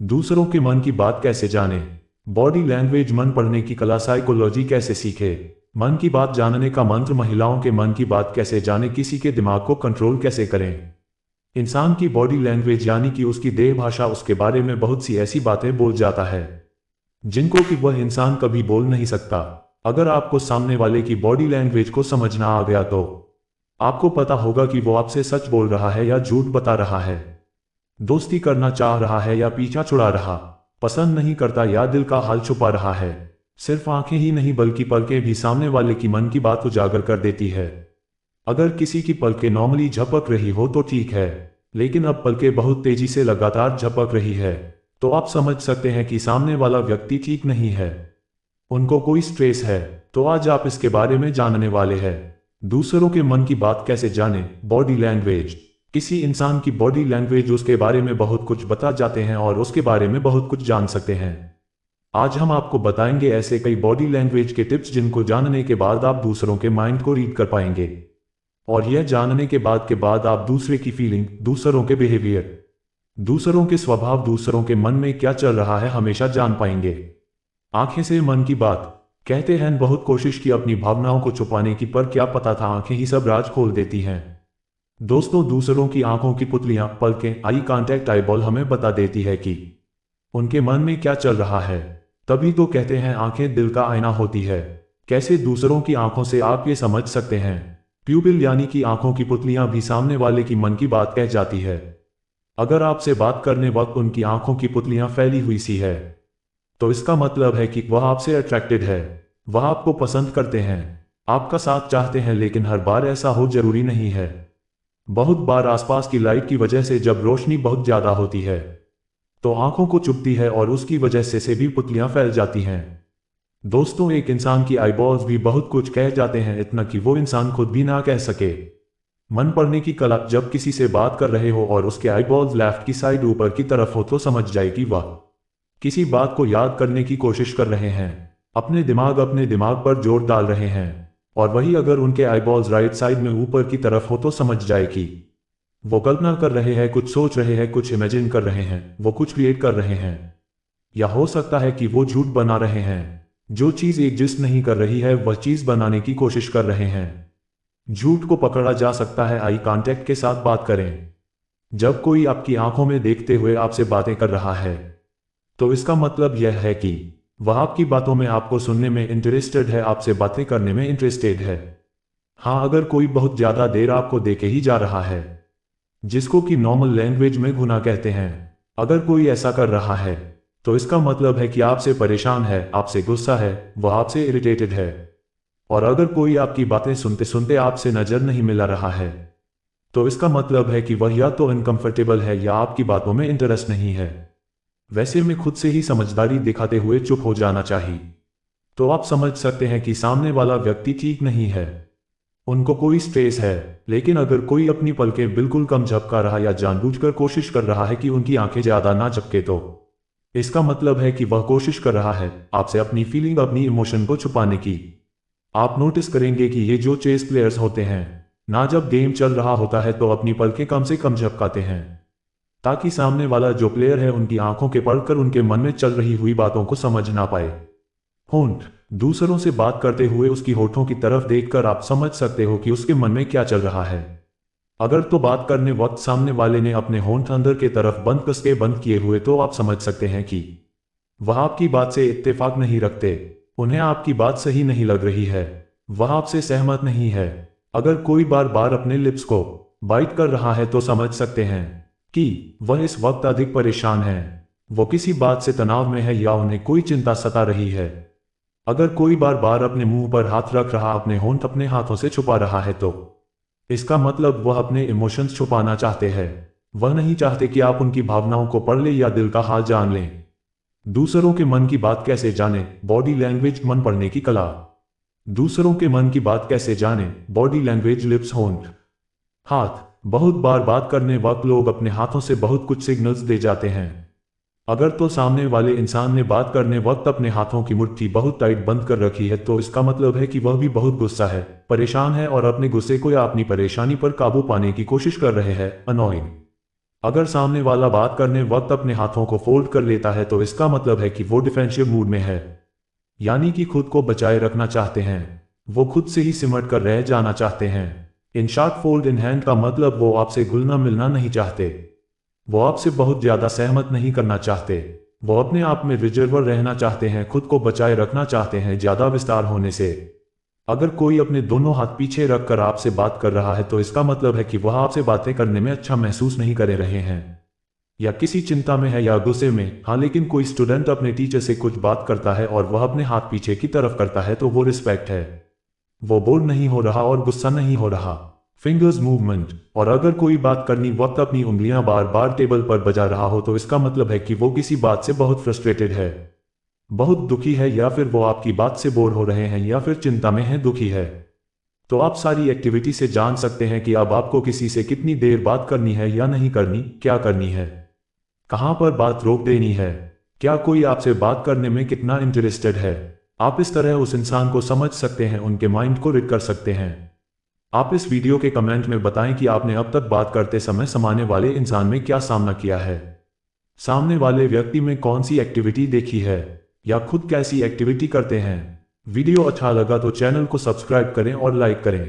दूसरों के मन की बात कैसे जाने? बॉडी लैंग्वेज, मन पढ़ने की कला, साइकोलॉजी कैसे सीखे? मन की बात जानने का मंत्र, महिलाओं के मन की बात कैसे जाने, किसी के दिमाग को कंट्रोल कैसे करें? इंसान की बॉडी लैंग्वेज यानी कि उसकी देह भाषा, उसके बारे में बहुत सी ऐसी बातें बोल जाता है जिनको कि वह इंसान कभी बोल नहीं सकता। अगर आपको सामने वाले की बॉडी लैंग्वेज को समझना आ गया तो आपको पता होगा कि वो आपसे सच बोल रहा है या झूठ बता रहा है, दोस्ती करना चाह रहा है या पीछा छुड़ा रहा, पसंद नहीं करता या दिल का हाल छुपा रहा है। सिर्फ आंखें ही नहीं बल्कि पलकें भी सामने वाले की मन की बात उजागर कर देती है। अगर किसी की पलकें नॉर्मली झपक रही हो तो ठीक है, लेकिन अब पलकें बहुत तेजी से लगातार झपक रही है तो आप समझ सकते हैं कि सामने वाला व्यक्ति ठीक नहीं है, उनको कोई स्ट्रेस है। तो आज आप इसके बारे में जानने वाले हैं। दूसरों के मन की बात कैसे जाने? Body language. किसी इंसान की बॉडी लैंग्वेज उसके बारे में बहुत कुछ बता जाते हैं और उसके बारे में बहुत कुछ जान सकते हैं। आज हम आपको बताएंगे ऐसे कई बॉडी लैंग्वेज के टिप्स जिनको जानने के बाद आप दूसरों के माइंड को रीड कर पाएंगे, और यह जानने के बाद आप दूसरे की फीलिंग, दूसरों के बिहेवियर, दूसरों के स्वभाव, दूसरों के मन में क्या चल रहा है हमेशा जान पाएंगे। आंखें से मन की बात। कहते हैं बहुत कोशिश की अपनी भावनाओं को छुपाने की, पर क्या पता था आंखें ही सब राज खोल देती हैं। दोस्तों, दूसरों की आंखों की पुतलियां, पलकें, आई कांटेक्ट, आईबॉल हमें बता देती है कि उनके मन में क्या चल रहा है। तभी तो कहते हैं आंखें दिल का आईना होती है। कैसे? दूसरों की आंखों से आप ये समझ सकते हैं। प्यूपिल यानी कि आंखों की पुतलियां भी सामने वाले की मन की बात कह जाती है। अगर आपसे बात करने वक्त उनकी आंखों की पुतलियां फैली हुई सी है तो इसका मतलब है कि वह आपसे अट्रैक्टेड है, वह आपको पसंद करते हैं, आपका साथ चाहते हैं। लेकिन हर बार ऐसा हो जरूरी नहीं है। बहुत बार आसपास की लाइट की वजह से जब रोशनी बहुत ज्यादा होती है तो आंखों को चुभती है और उसकी वजह से भी पुतलियां फैल जाती हैं। दोस्तों, एक इंसान की आईबॉल्स भी बहुत कुछ कह जाते हैं, इतना कि वो इंसान खुद भी ना कह सके। मन पढ़ने की कला। जब किसी से बात कर रहे हो और उसके आईबॉल्स लेफ्ट की साइड ऊपर की तरफ हो तो समझ जाए कि वह किसी बात को याद करने की कोशिश कर रहे हैं, अपने दिमाग पर जोर डाल रहे हैं। और वही अगर उनके आईबॉल्स राइट साइड में ऊपर की तरफ हो तो समझ जाए कि वो कल्पना कर रहे हैं, कुछ सोच रहे हैं, कुछ इमेजिन कर रहे हैं, वो कुछ क्रिएट कर रहे हैं। या हो सकता है कि वो झूठ बना रहे हैं, जो चीज एग्जिस्ट नहीं कर रही है वह चीज बनाने की कोशिश कर रहे हैं। झूठ को पकड़ा जा सकता है आई कांटेक्ट के साथ बात करें। जब कोई आपकी आंखों में देखते हुए आपसे बातें कर रहा है तो इसका मतलब यह है कि वह आपकी बातों में, आपको सुनने में इंटरेस्टेड है, आपसे बातें करने में इंटरेस्टेड है। हाँ, अगर कोई बहुत ज्यादा देर आपको देखे ही जा रहा है, जिसको कि नॉर्मल लैंग्वेज में गुनाह कहते हैं, अगर कोई ऐसा कर रहा है तो इसका मतलब है कि आपसे परेशान है, आपसे गुस्सा है, वह आपसे इरिटेटेड है। और अगर कोई आपकी बातें सुनते सुनते आपसे नजर नहीं मिला रहा है तो इसका मतलब है कि वह या तो अनकंफर्टेबल है या आपकी बातों में इंटरेस्ट नहीं है। वैसे में खुद से ही समझदारी दिखाते हुए चुप हो जाना चाहिए। तो आप समझ सकते हैं कि सामने वाला व्यक्ति ठीक नहीं है, उनको कोई स्ट्रेस है। लेकिन अगर कोई अपनी पलकें बिल्कुल कम झपका रहा या जानबूझकर कोशिश कर रहा है कि उनकी आंखें ज्यादा ना झपके तो इसका मतलब है कि वह कोशिश कर रहा है आपसे अपनी फीलिंग, अपनी इमोशन को छुपाने की। आप नोटिस करेंगे कि ये जो चेस प्लेयर्स होते हैं ना, जब गेम चल रहा होता है तो अपनी पलकें कम से कम झपकाते हैं ताकि सामने वाला जो प्लेयर है उनकी आंखों के पढ़कर उनके मन में चल रही हुई बातों को समझ ना पाए। होंठ। दूसरों से बात करते हुए उसकी होठों की तरफ देखकर आप समझ सकते हो कि उसके मन में क्या चल रहा है। अगर तो बात करने वक्त सामने वाले ने अपने होंठ अंदर के तरफ बंद कसके बंद किए हुए तो आप समझ सकते हैं कि वह आपकी बात से इत्तेफाक नहीं रखते, उन्हें आपकी बात सही नहीं लग रही है, वह आपसे सहमत नहीं है। अगर कोई बार बार अपने लिप्स को बाइट कर रहा है तो समझ सकते हैं कि वह इस वक्त अधिक परेशान है, वो किसी बात से तनाव में है या उन्हें कोई चिंता सता रही है। अगर कोई बार बार अपने मुंह पर हाथ रख रहा, अपने होंठ अपने हाथों से छुपा रहा है तो इसका मतलब वह अपने इमोशंस छुपाना चाहते हैं। वह नहीं चाहते कि आप उनकी भावनाओं को पढ़ ले या दिल का हाल जान लें। दूसरों के मन की बात कैसे जाने? बॉडी लैंग्वेज, मन पढ़ने की कला। दूसरों के मन की बात कैसे जाने? बॉडी लैंग्वेज, लिप्स, होंठ, हाथ। बहुत बार बात करने वक्त लोग अपने हाथों से बहुत कुछ सिग्नल्स दे जाते हैं। अगर तो सामने वाले इंसान ने बात करने वक्त अपने हाथों की मुट्ठी बहुत टाइट बंद कर रखी है तो इसका मतलब है कि वह भी बहुत गुस्सा है, परेशान है और अपने गुस्से को या अपनी परेशानी पर काबू पाने की कोशिश कर रहे हैं। अनोइंग। अगर सामने वाला बात करने वक्त अपने हाथों को फोल्ड कर लेता है तो इसका मतलब है कि वो डिफेंसिव मूड में है, यानी कि खुद को बचाए रखना चाहते हैं। वो खुद से ही सिमट कर रह जाना चाहते हैं। In short fold in hand का मतलब वो आपसे घुलना मिलना नहीं चाहते। वो आपसे बहुत ज्यादा सहमत नहीं करना चाहते। वो अपने आप में रिजर्वर रहना चाहते हैं, खुद को बचाए रखना चाहते हैं ज्यादा विस्तार होने से। अगर कोई अपने दोनों हाथ पीछे रखकर आपसे बात कर रहा है तो इसका मतलब है कि वह आपसे बातें करने में अच्छा महसूस नहीं कर रहे हैं, या किसी चिंता में है या गुस्से में। हाँ, लेकिन कोई स्टूडेंट अपने टीचर से कुछ बात करता है और वह अपने हाथ पीछे की तरफ करता है तो वो रिस्पेक्ट है। वो बोर नहीं हो रहा और गुस्सा नहीं हो रहा। Fingers movement. और अगर कोई बात करनी वक्त अपनी उंगलियां बार बार टेबल पर बजा रहा हो तो इसका मतलब है कि वो किसी बात से बहुत फ्रस्ट्रेटेड है, बहुत दुखी है, या फिर वो आपकी बात से बोर हो रहे हैं, या फिर चिंता में है, दुखी है। तो आप सारी एक्टिविटी से जान सकते हैं कि अब आपको किसी से कितनी देर बात करनी है या नहीं करनी, क्या करनी है, कहां पर बात रोक देनी है, क्या कोई आपसे बात करने में कितना इंटरेस्टेड है। आप इस तरह उस इंसान को समझ सकते हैं, उनके माइंड को रीड कर सकते हैं। आप इस वीडियो के कमेंट में बताएं कि आपने अब तक बात करते समय सामने वाले इंसान में क्या सामना किया है, सामने वाले व्यक्ति में कौन सी एक्टिविटी देखी है, या खुद कैसी एक्टिविटी करते हैं। वीडियो अच्छा लगा तो चैनल को सब्सक्राइब करें और लाइक करें।